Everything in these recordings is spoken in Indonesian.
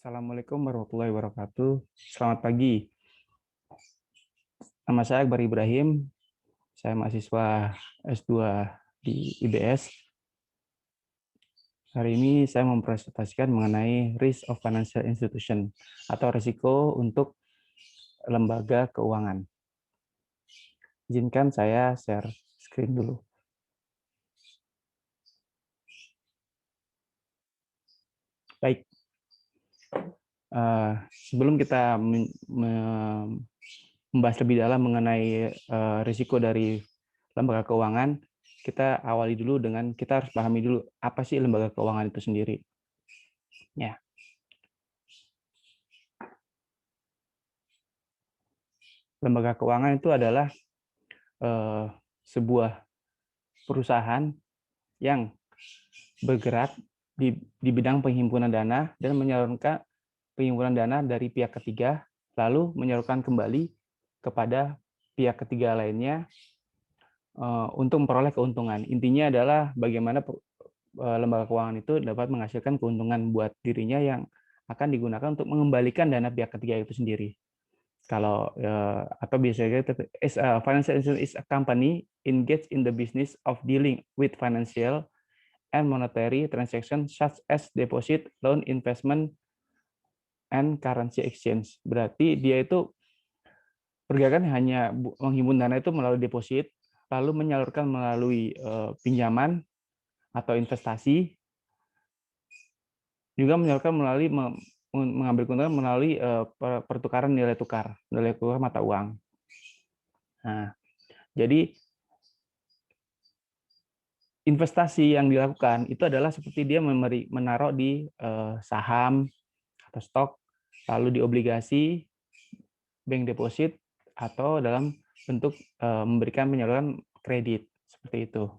Assalamualaikum warahmatullahi wabarakatuh. Selamat pagi. Nama saya Akbar Ibrahim. Saya mahasiswa S2 di IBS. Hari ini saya mempresentasikan mengenai risk of financial institution atau risiko untuk lembaga keuangan. Izinkan saya share screen dulu. Baik. Sebelum kita membahas lebih dalam mengenai risiko dari lembaga keuangan, kita awali dulu dengan kita harus pahami dulu apa sih lembaga keuangan itu sendiri. Ya. Lembaga keuangan itu adalah sebuah perusahaan yang bergerak di bidang penghimpunan dana dan menyalurkan penghimpunan dana dari pihak ketiga, lalu menyalurkan kembali kepada pihak ketiga lainnya untuk memperoleh keuntungan. Intinya adalah bagaimana lembaga keuangan itu dapat menghasilkan keuntungan buat dirinya yang akan digunakan untuk mengembalikan dana pihak ketiga itu sendiri. Kalau atau biasanya financial institution is a company engaged in the business of dealing with financial and monetary transactions such as deposit, loan, investment, and currency exchange. Berarti dia itu pergerakan hanya menghimpun dana itu melalui deposit, lalu menyalurkan melalui pinjaman atau investasi, juga menyalurkan melalui mengambil keuntungan melalui pertukaran nilai tukar mata uang. Nah, jadi investasi yang dilakukan itu adalah seperti dia menaruh di saham atau stok, lalu di obligasi, bank deposit, atau dalam bentuk memberikan penyaluran kredit seperti itu.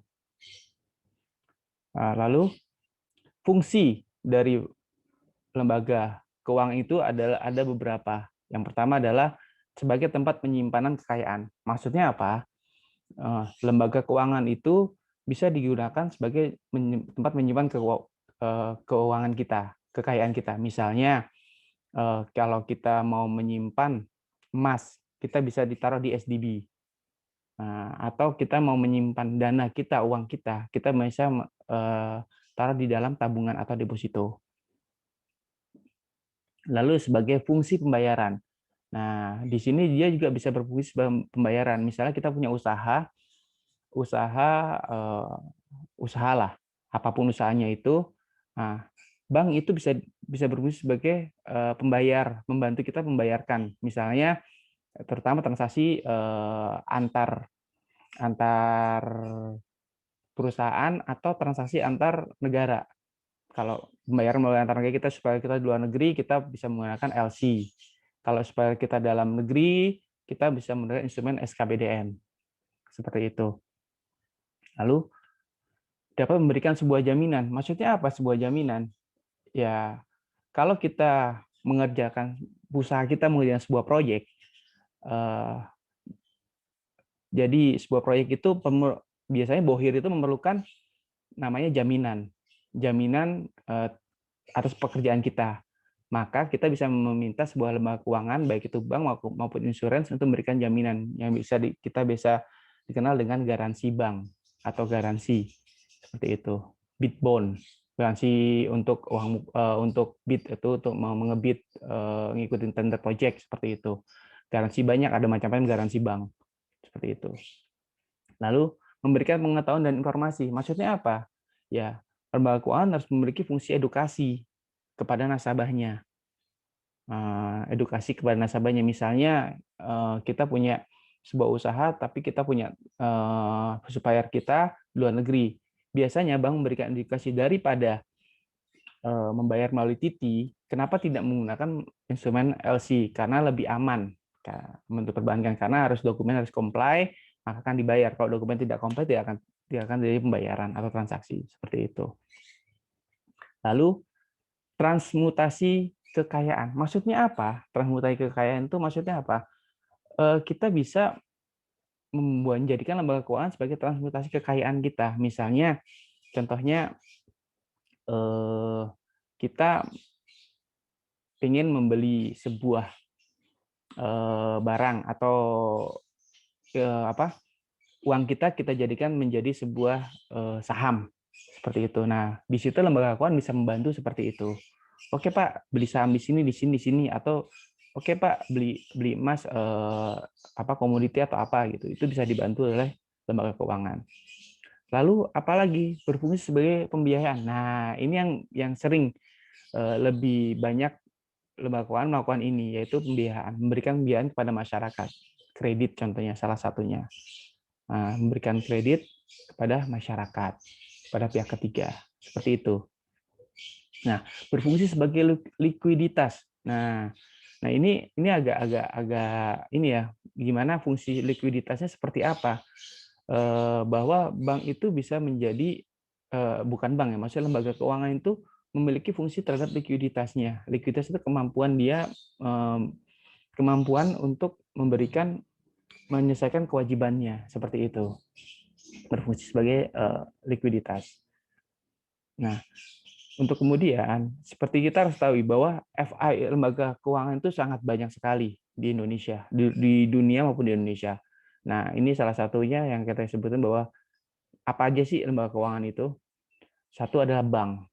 Lalu fungsi dari lembaga keuangan itu ada beberapa. Yang pertama adalah sebagai tempat penyimpanan kekayaan. Maksudnya apa? Lembaga keuangan itu bisa digunakan sebagai tempat menyimpan keuangan kita, kekayaan kita. Misalnya, kalau kita mau menyimpan emas, kita bisa ditaruh di SDB. Atau kita mau menyimpan dana kita, uang kita bisa taruh di dalam tabungan atau deposito. Lalu sebagai fungsi pembayaran. Nah, di sini dia juga bisa berfungsi sebagai pembayaran. Misalnya kita punya usaha lah, apapun usahanya itu. Nah, bank itu bisa berfungsi sebagai pembayar, membantu kita membayarkan. Misalnya, terutama transaksi antar perusahaan atau transaksi antar negara. Kalau pembayaran melalui antar negara kita supaya kita di luar negeri kita bisa menggunakan LC. Kalau supaya kita dalam negeri kita bisa menggunakan instrumen SKBDN. Seperti itu. Lalu dapat memberikan sebuah jaminan. Maksudnya apa sebuah jaminan? Ya, kalau kita mengerjakan usaha kita mengerjakan sebuah proyek, jadi sebuah proyek itu biasanya bohir itu memerlukan namanya jaminan atas pekerjaan kita. Maka kita bisa meminta sebuah lembaga keuangan, baik itu bank maupun insurance, untuk memberikan jaminan yang kita bisa dikenal dengan garansi bank atau garansi seperti itu. Bid bond, garansi untuk uang untuk bid itu untuk mengebid ngikutin tender project seperti itu. Garansi banyak, ada macam-macam garansi bank seperti itu. Lalu memberikan pengetahuan dan informasi. Maksudnya apa? Ya, lembaga keuangan harus memiliki fungsi edukasi kepada nasabahnya. Edukasi kepada nasabahnya, misalnya kita punya sebuah usaha tapi kita punya supplier kita di luar negeri. Biasanya bank memberikan edukasi daripada membayar melalui TT, kenapa tidak menggunakan instrumen LC? Karena lebih aman untuk perbankan, karena dokumen harus comply, maka akan dibayar. Kalau dokumen tidak comply tidak akan jadi pembayaran atau transaksi seperti itu. Lalu transmutasi kekayaan. Maksudnya apa? Transmutasi kekayaan itu maksudnya apa? Kita bisa menjadikan lembaga keuangan sebagai transmutasi kekayaan kita. Misalnya, contohnya kita ingin membeli sebuah barang atau uang kita jadikan menjadi sebuah saham seperti itu. Nah, di situ lembaga keuangan bisa membantu seperti itu. Oke Pak, beli saham di sini, di sini, di sini, atau oke Pak, beli emas komoditi atau apa gitu. Itu bisa dibantu oleh lembaga keuangan. Lalu apalagi berfungsi sebagai pembiayaan. Nah, ini yang sering lebih banyak lembaga keuangan melakukan ini, yaitu pembiayaan, memberikan pembiayaan kepada masyarakat. Kredit contohnya salah satunya. Nah, memberikan kredit kepada masyarakat, pada pihak ketiga, seperti itu. Nah, berfungsi sebagai likuiditas. Nah ini agak ini ya, gimana fungsi likuiditasnya seperti apa? Bahwa bank itu bisa menjadi bukan bank ya, maksudnya lembaga keuangan itu memiliki fungsi terhadap likuiditasnya. Likuiditas itu kemampuan dia kemampuan untuk menyelesaikan kewajibannya, seperti itu. Berfungsi sebagai likuiditas. Nah, untuk kemudian, seperti kita harus tahu bahwa FI, lembaga keuangan itu sangat banyak sekali di Indonesia, di dunia maupun di Indonesia. Nah, ini salah satunya yang kita sebutkan bahwa apa aja sih lembaga keuangan itu? Satu adalah bank.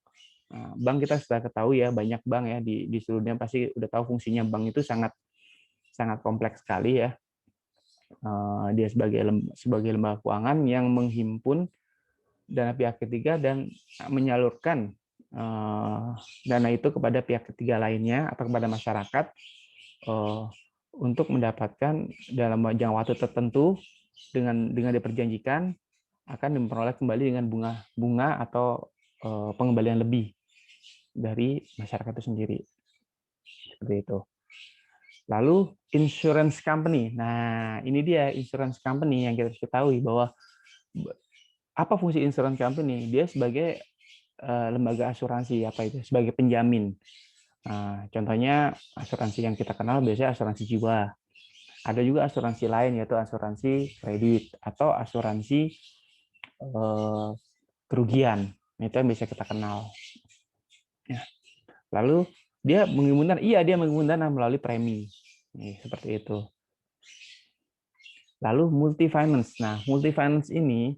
Nah, bank kita sudah ketahui ya, banyak bank ya di seluruh dunia pasti udah tahu fungsinya. Bank itu sangat kompleks sekali ya. Dia sebagai lembaga keuangan yang menghimpun dana pihak ketiga dan menyalurkan dana itu kepada pihak ketiga lainnya atau kepada masyarakat untuk mendapatkan dalam jangka waktu tertentu dengan diperjanjikan akan diperoleh kembali dengan bunga atau pengembalian lebih dari masyarakat itu sendiri. Seperti itu. Lalu insurance company. Nah, ini dia insurance company yang kita harus ketahui bahwa apa fungsi insurance company? Dia sebagai lembaga asuransi, apa itu? Sebagai penjamin. Nah, contohnya asuransi yang kita kenal biasanya asuransi jiwa. Ada juga asuransi lain yaitu asuransi kredit atau asuransi kerugian. Itu yang bisa kita kenal. Ya. Lalu dia menghimpun dana melalui premi. Seperti itu. Lalu multi finance. Nah, multi finance ini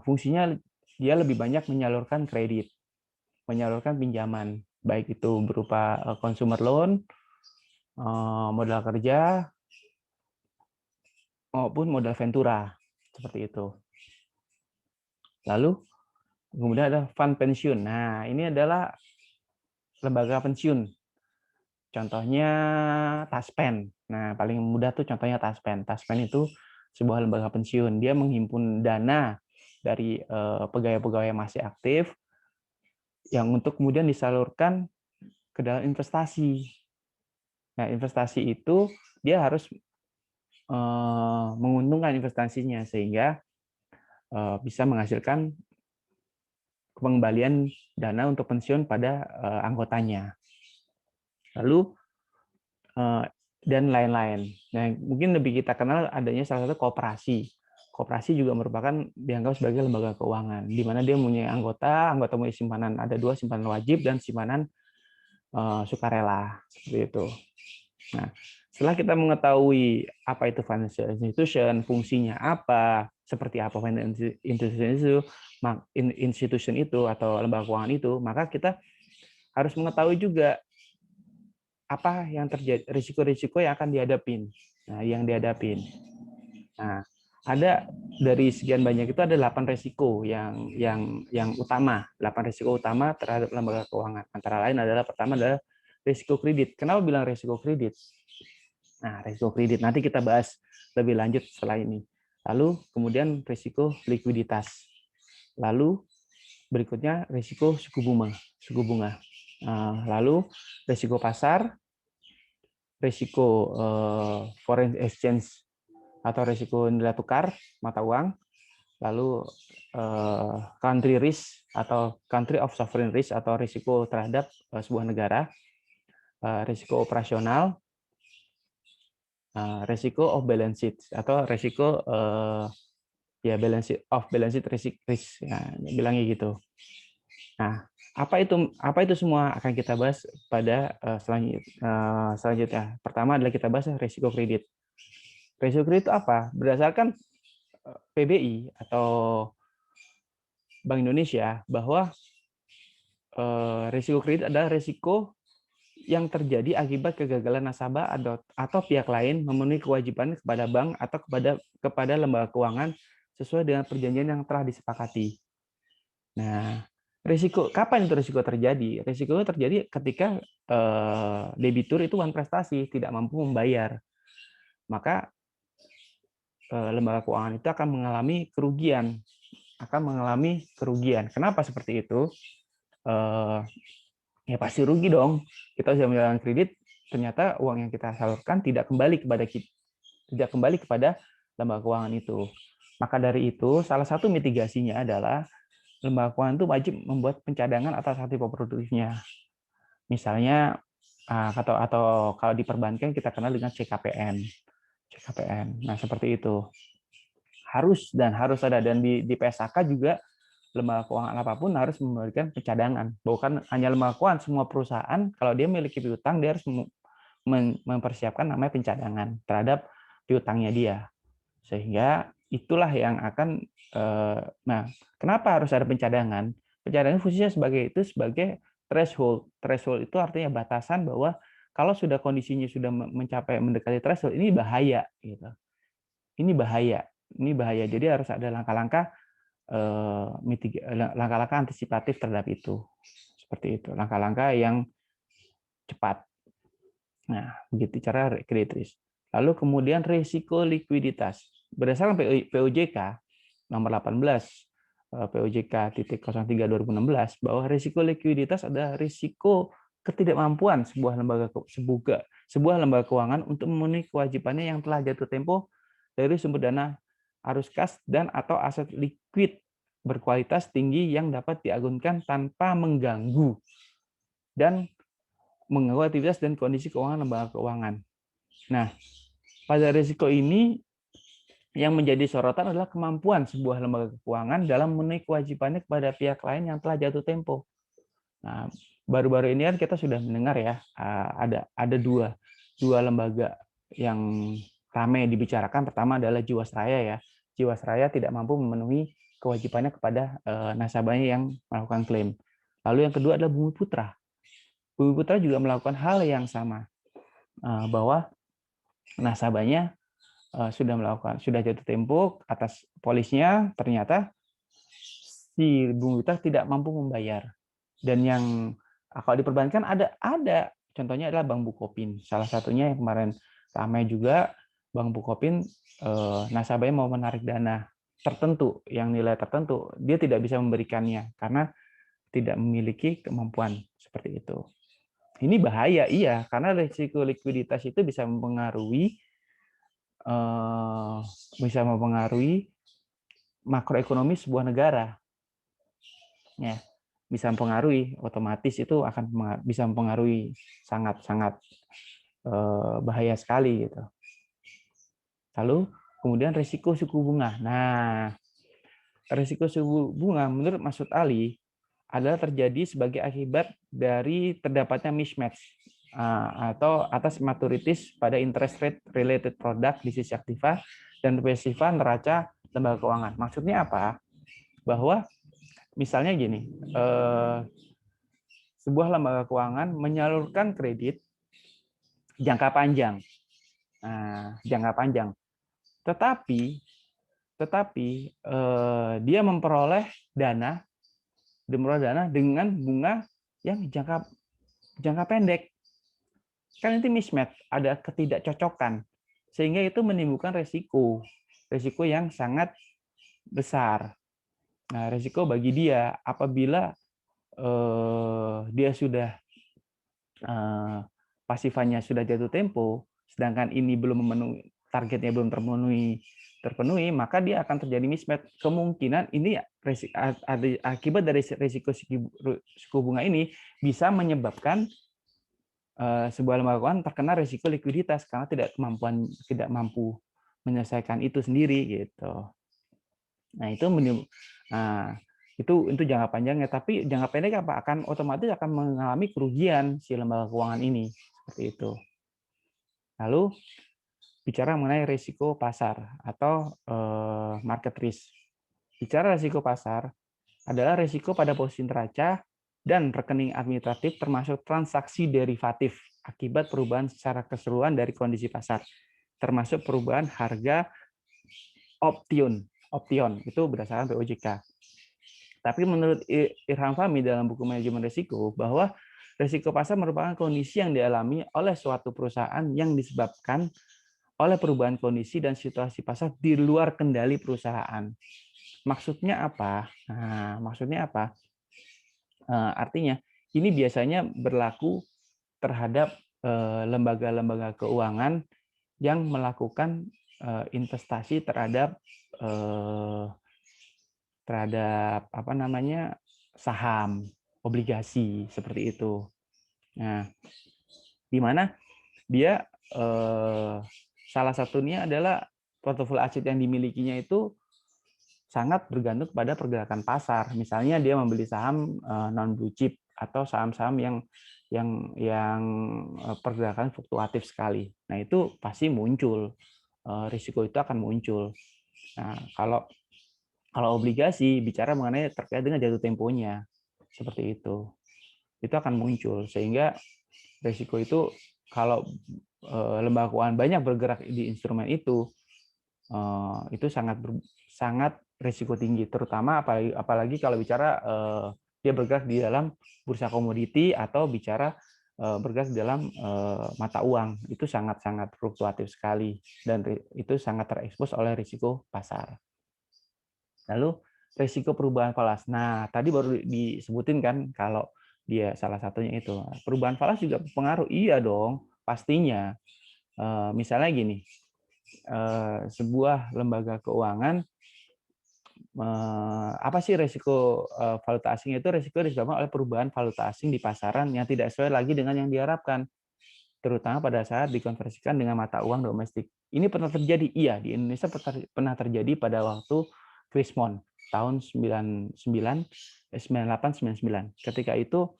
fungsinya dia lebih banyak menyalurkan kredit, menyalurkan pinjaman, baik itu berupa consumer loan, modal kerja, maupun modal ventura, seperti itu. Lalu kemudian ada fund pensiun. Nah, ini adalah lembaga pensiun. Contohnya Taspen. Nah, paling mudah tuh contohnya Taspen. Taspen itu sebuah lembaga pensiun. Dia menghimpun dana dari pegawai-pegawai yang masih aktif yang untuk kemudian disalurkan ke dalam investasi. Nah, investasi itu dia harus menguntungkan investasinya sehingga bisa menghasilkan pengembalian dana untuk pensiun pada anggotanya. Lalu dan lain-lain. Nah, mungkin lebih kita kenal adanya salah satu koperasi. Koperasi juga merupakan dianggap sebagai lembaga keuangan, di mana dia mempunyai anggota punya simpanan. Ada 2, simpanan wajib dan simpanan sukarela, seperti itu. Nah, setelah kita mengetahui apa itu financial institution, fungsinya apa, seperti apa financial institution itu atau lembaga keuangan itu, maka kita harus mengetahui juga apa yang terjadi, risiko-risiko yang akan dihadapin. Nah, Nah, ada dari sekian banyak itu ada 8 risiko yang utama, 8 risiko utama terhadap lembaga keuangan. Antara lain adalah pertama adalah risiko kredit. Kenapa bilang risiko kredit? Nah, risiko kredit nanti kita bahas lebih lanjut setelah ini. Lalu kemudian risiko likuiditas. Lalu berikutnya risiko suku bunga. Lalu risiko pasar, risiko foreign exchange atau risiko nilai tukar mata uang, lalu country risk atau country of sovereign risk atau risiko terhadap sebuah negara, risiko operasional, risiko of balance sheet atau risiko balance sheet risk, ya, bilangnya gitu. Nah, Apa itu semua akan kita bahas pada selanjutnya. Pertama adalah kita bahas risiko kredit. Risiko kredit itu apa? Berdasarkan PBI atau Bank Indonesia, bahwa risiko kredit adalah risiko yang terjadi akibat kegagalan nasabah atau pihak lain memenuhi kewajiban kepada bank atau kepada lembaga keuangan sesuai dengan perjanjian yang telah disepakati. Nah, kapan itu risiko terjadi? Risiko terjadi ketika debitur itu bukan prestasi, tidak mampu membayar. Maka lembaga keuangan itu akan mengalami kerugian. Kenapa seperti itu? Ya pasti rugi dong. Kita sudah menjalankan kredit, ternyata uang yang kita salurkan tidak kembali kepada lembaga keuangan itu. Maka dari itu, salah satu mitigasinya adalah lembaga keuangan itu wajib membuat pencadangan atas aktif produktifnya. Misalnya atau kalau di perbankan kita kenal dengan CKPM. Nah, seperti itu. Harus ada, dan di PSAK juga lembaga keuangan apapun harus memberikan pencadangan. Bukan hanya lembaga keuangan, semua perusahaan kalau dia memiliki piutang dia harus mempersiapkan namanya pencadangan terhadap piutangnya dia. Sehingga itulah yang akan kenapa harus ada pencadangan? Pencadangan fungsinya sebagai threshold. Threshold itu artinya batasan bahwa kalau sudah kondisinya sudah mendekati threshold, ini bahaya gitu. Ini bahaya. Jadi harus ada langkah-langkah antisipatif terhadap itu. Seperti itu, langkah-langkah yang cepat. Nah, begitu cara credit risk. Lalu kemudian risiko likuiditas. Berdasarkan POJK nomor 18 POJK titik 03 2016 bahwa risiko likuiditas adalah risiko ketidakmampuan sebuah lembaga keuangan untuk memenuhi kewajibannya yang telah jatuh tempo dari sumber dana arus kas dan atau aset likuid berkualitas tinggi yang dapat diagunkan tanpa mengganggu aktivitas dan kondisi keuangan lembaga keuangan. Nah, pada risiko ini yang menjadi sorotan adalah kemampuan sebuah lembaga keuangan dalam memenuhi kewajibannya kepada pihak lain yang telah jatuh tempo. Nah, baru-baru ini kan kita sudah mendengar ya, ada dua lembaga yang ramai dibicarakan. Pertama adalah Jiwasraya ya. Jiwasraya tidak mampu memenuhi kewajibannya kepada nasabahnya yang melakukan klaim. Lalu yang kedua adalah Bumi Putra. Bumi Putra juga melakukan hal yang sama, bahwa nasabahnya sudah jatuh tempo atas polisnya, ternyata si Bumi Putra tidak mampu membayar. Dan yang kalau diperbankan ada contohnya adalah Bank Bukopin. Salah satunya yang kemarin ramai juga, Bank Bukopin nasabahnya mau menarik dana tertentu, yang nilai tertentu, dia tidak bisa memberikannya karena tidak memiliki kemampuan seperti itu. Ini bahaya, iya, karena risiko likuiditas itu bisa mempengaruhi makroekonomi sebuah negara. Ya, bisa mempengaruhi, otomatis itu akan bisa mempengaruhi sangat bahaya sekali gitu. Lalu kemudian risiko suku bunga. Nah, risiko suku bunga menurut Masud Ali adalah terjadi sebagai akibat dari terdapatnya mismatch atau atas maturities pada interest rate related product di sisi aktiva dan pasiva neraca lembaga keuangan. Maksudnya apa? Bahwa misalnya gini, sebuah lembaga keuangan menyalurkan kredit jangka panjang. Nah, jangka panjang. Tetapi dia memperoleh dana dengan bunga yang jangka pendek. Kan itu mismatch, ada ketidakcocokan. Sehingga itu menimbulkan resiko yang sangat besar. Nah, resiko bagi dia apabila dia sudah pasifannya sudah jatuh tempo, sedangkan ini belum memenuhi targetnya, belum terpenuhi, maka dia akan terjadi mismatch. Kemungkinan ini akibat dari risiko suku bunga ini bisa menyebabkan sebuah lembaga keuangan terkena risiko likuiditas karena tidak mampu menyelesaikan itu sendiri gitu. Nah, itu Itu jangka panjangnya, tapi jangka pendek apa? Otomatis akan mengalami kerugian si lembaga keuangan ini, seperti itu. Lalu bicara mengenai risiko pasar atau market risk. Bicara risiko pasar adalah risiko pada posisi neraca dan rekening administratif termasuk transaksi derivatif akibat perubahan secara keseluruhan dari kondisi pasar, termasuk perubahan harga option itu berdasarkan POJK. Tapi menurut Irham Fahmi dalam buku manajemen risiko bahwa risiko pasar merupakan kondisi yang dialami oleh suatu perusahaan yang disebabkan oleh perubahan kondisi dan situasi pasar di luar kendali perusahaan. Maksudnya apa? Nah, maksudnya apa? Artinya ini biasanya berlaku terhadap lembaga-lembaga keuangan yang melakukan investasi terhadap apa namanya saham, obligasi seperti itu. Nah, di mana dia salah satunya adalah portofolio aset yang dimilikinya itu sangat bergantung pada pergerakan pasar. Misalnya dia membeli saham non blue chip atau saham-saham yang pergerakan fluktuatif sekali. Nah, itu pasti muncul risiko itu akan muncul. Nah, kalau obligasi bicara mengenai terkait dengan jatuh temponya seperti itu akan muncul, sehingga risiko itu kalau lembaga keuangan banyak bergerak di instrumen itu sangat risiko tinggi, terutama apalagi kalau bicara dia bergerak di dalam bursa komoditi atau bicara bergerak di dalam mata uang, itu sangat-sangat fluktuatif sekali dan itu sangat terekspos oleh risiko pasar. Lalu risiko perubahan falas. Nah, tadi baru disebutin kan kalau dia salah satunya itu. Perubahan falas juga berpengaruh. Iya dong, pastinya. Misalnya gini, sebuah lembaga keuangan, apa sih risiko valuta asing itu? Risiko disebabkan oleh perubahan valuta asing di pasaran yang tidak sesuai lagi dengan yang diharapkan, terutama pada saat dikonversikan dengan mata uang domestik. Ini pernah terjadi? Iya, di Indonesia pernah terjadi pada waktu Krismon tahun 98-99. Ketika itu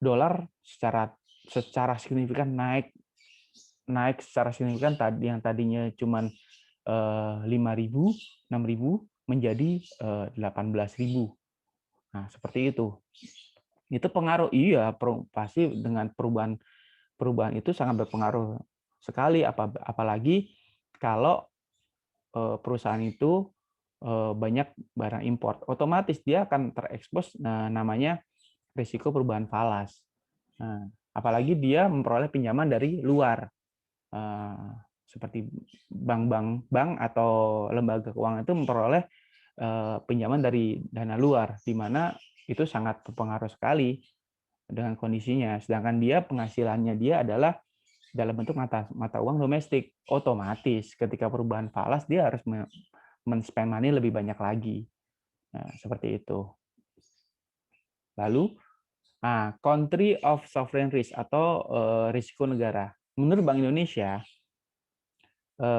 dolar secara signifikan naik secara signifikan, yang tadinya cuma 5.000, 6.000 menjadi 18.000. Nah, seperti itu. Itu pengaruh, iya, pasti dengan perubahan itu sangat berpengaruh sekali, apalagi kalau perusahaan itu banyak barang impor, otomatis dia akan terekspos namanya risiko perubahan falas. Nah, apalagi dia memperoleh pinjaman dari luar, seperti bank atau lembaga keuangan itu memperoleh pinjaman dari dana luar, di mana itu sangat berpengaruh sekali dengan kondisinya. Sedangkan dia penghasilannya dia adalah dalam bentuk mata uang domestik, otomatis ketika perubahan falas dia harus men-spend money lebih banyak lagi. Nah, seperti itu. Lalu, country of sovereign risk atau risiko negara. Menurut Bank Indonesia,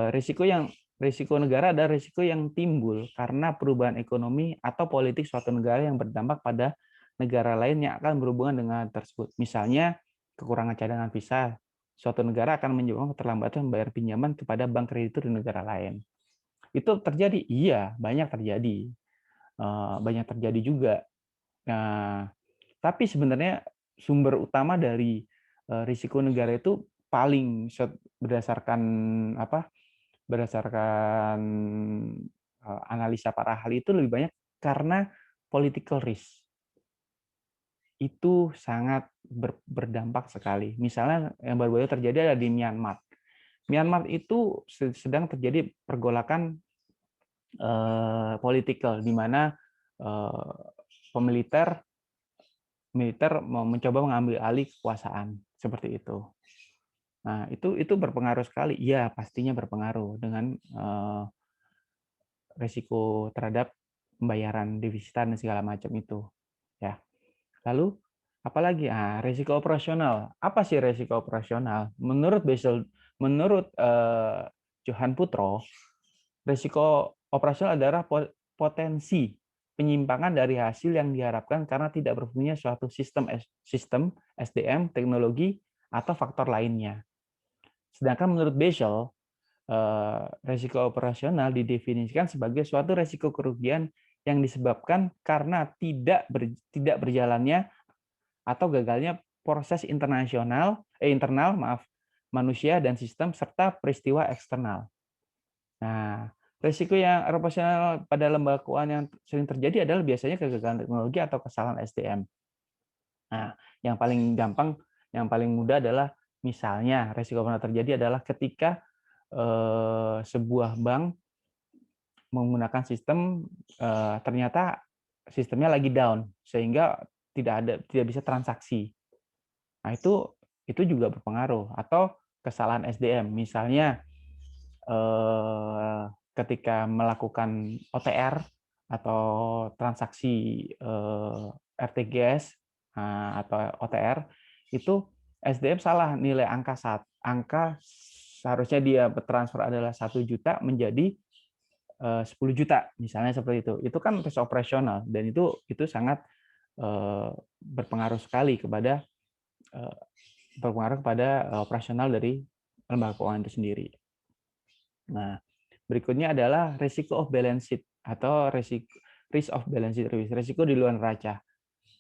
risiko negara adalah risiko yang timbul karena perubahan ekonomi atau politik suatu negara yang berdampak pada negara lain yang akan berhubungan dengan tersebut. Misalnya, kekurangan cadangan devisa. Suatu negara akan menyebabkan keterlambatan membayar pinjaman kepada bank kreditur di negara lain. Itu terjadi? Iya, banyak terjadi. Banyak terjadi juga. Nah, tapi sebenarnya sumber utama dari risiko negara itu paling berdasarkan analisa para ahli itu lebih banyak karena political risk. Itu sangat berdampak sekali. Misalnya yang baru-baru terjadi ada di Myanmar. Myanmar itu sedang terjadi pergolakan politikal, di mana militer mencoba mengambil alih kekuasaan, seperti itu. Nah, itu berpengaruh sekali. Iya, pastinya berpengaruh dengan risiko terhadap pembayaran devisa dan segala macam itu. Ya. Lalu apalagi? Risiko operasional. Apa sih risiko operasional? Menurut Johan Putro, risiko operasional adalah potensi penyimpangan dari hasil yang diharapkan karena tidak berfungsinya suatu sistem SDM, teknologi, atau faktor lainnya. Sedangkan menurut Bessel, resiko operasional didefinisikan sebagai suatu resiko kerugian yang disebabkan karena tidak berjalannya atau gagalnya proses internal manusia dan sistem serta peristiwa eksternal. Nah, risiko yang operasional pada lembaga keuangan yang sering terjadi adalah biasanya kegagalan teknologi atau kesalahan SDM. Nah, yang paling gampang, yang paling mudah adalah misalnya risiko yang terjadi adalah ketika sebuah bank menggunakan sistem ternyata sistemnya lagi down sehingga tidak bisa transaksi. Nah, itu juga berpengaruh. Atau kesalahan SDM, misalnya ketika melakukan OTR atau transaksi RTGS atau OTR, itu SDM salah nilai angka seharusnya dia bertransfer adalah 1 juta menjadi 10 juta, misalnya seperti itu. Itu kan tes operasional dan itu sangat berpengaruh sekali kepada operasional dari lembaga keuangan itu sendiri. Nah, berikutnya adalah risiko off balance sheet atau risk of balance sheet risk, risiko di luar neraca.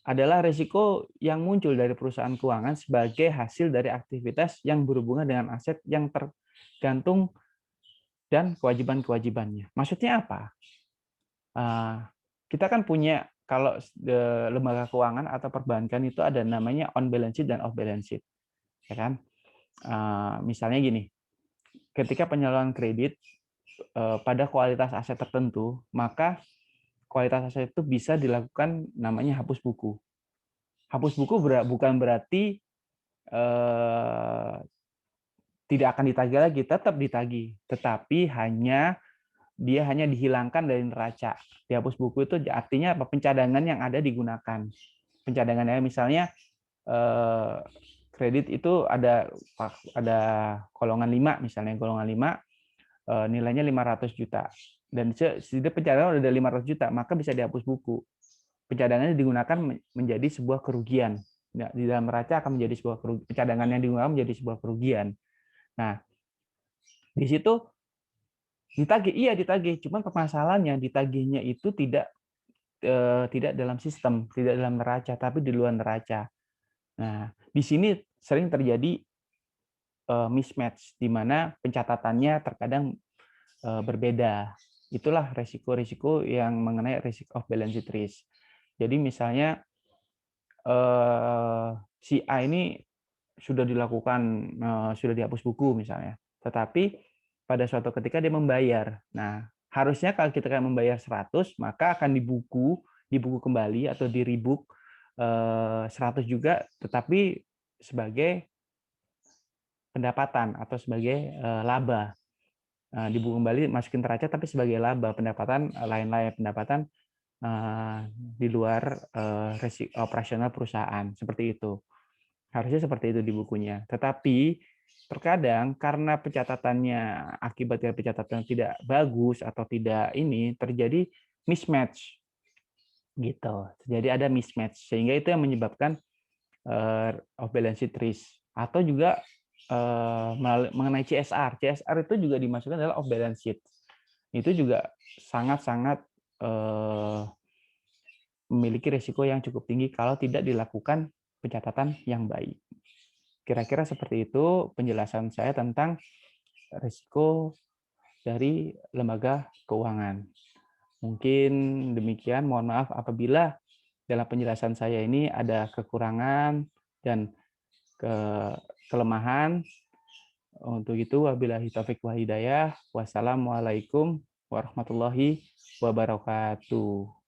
Adalah risiko yang muncul dari perusahaan keuangan sebagai hasil dari aktivitas yang berhubungan dengan aset yang tergantung dan kewajiban-kewajibannya. Maksudnya apa? Kita kan punya, kalau lembaga keuangan atau perbankan itu ada namanya on balance sheet dan off balance sheet, ya kan? Misalnya gini, ketika penyaluran kredit pada kualitas aset tertentu, maka kualitas aset itu bisa dilakukan namanya hapus buku. Hapus buku bukan berarti tidak akan ditagih lagi, tetap ditagih, tetapi dia hanya dihilangkan dari neraca. Dihapus buku itu artinya apa? Pencadangan yang ada digunakan. Pencadangannya misalnya kredit itu ada golongan 5 misalnya, golongan 5 nilainya 500 juta. Dan pencadangan ada 500 juta, maka bisa dihapus buku. Pencadangannya digunakan menjadi sebuah kerugian. Di dalam neraca akan menjadi sebuah kerugian. Pencadangan yang digunakan menjadi sebuah kerugian. Nah, di situ ditagih, iya ditagih. Cuman permasalahannya ditagihnya itu tidak dalam sistem, tidak dalam neraca, tapi di luar neraca. Nah, di sini sering terjadi mismatch, di mana pencatatannya terkadang berbeda. Itulah risiko-risiko yang mengenai risk of balance sheet risk. Jadi misalnya si A ini sudah dilakukan, sudah dihapus buku misalnya, tetapi pada suatu ketika dia membayar. Nah, harusnya kalau kita membayar 100, maka akan dibuku kembali atau direbook 100 juga, tetapi sebagai pendapatan atau sebagai laba. Dibuku kembali, masukin neraca, tapi sebagai laba, pendapatan lain-lain, pendapatan di luar operasional perusahaan, seperti itu. Harusnya seperti itu di bukunya. Tetapi terkadang karena pencatatannya, akibat dari pencatatan tidak bagus atau tidak ini, terjadi mismatch gitu. Jadi ada mismatch, sehingga itu yang menyebabkan off balance sheet risk. Atau juga mengenai CSR. CSR itu juga dimasukkan adalah off balance sheet. Itu juga sangat-sangat memiliki risiko yang cukup tinggi kalau tidak dilakukan pencatatan yang baik. Kira-kira seperti itu penjelasan saya tentang risiko dari lembaga keuangan. Mungkin demikian, mohon maaf apabila dalam penjelasan saya ini ada kekurangan dan kelemahan. Untuk itu, wabillahi taufiq wal hidayah. Wassalamualaikum warahmatullahi wabarakatuh.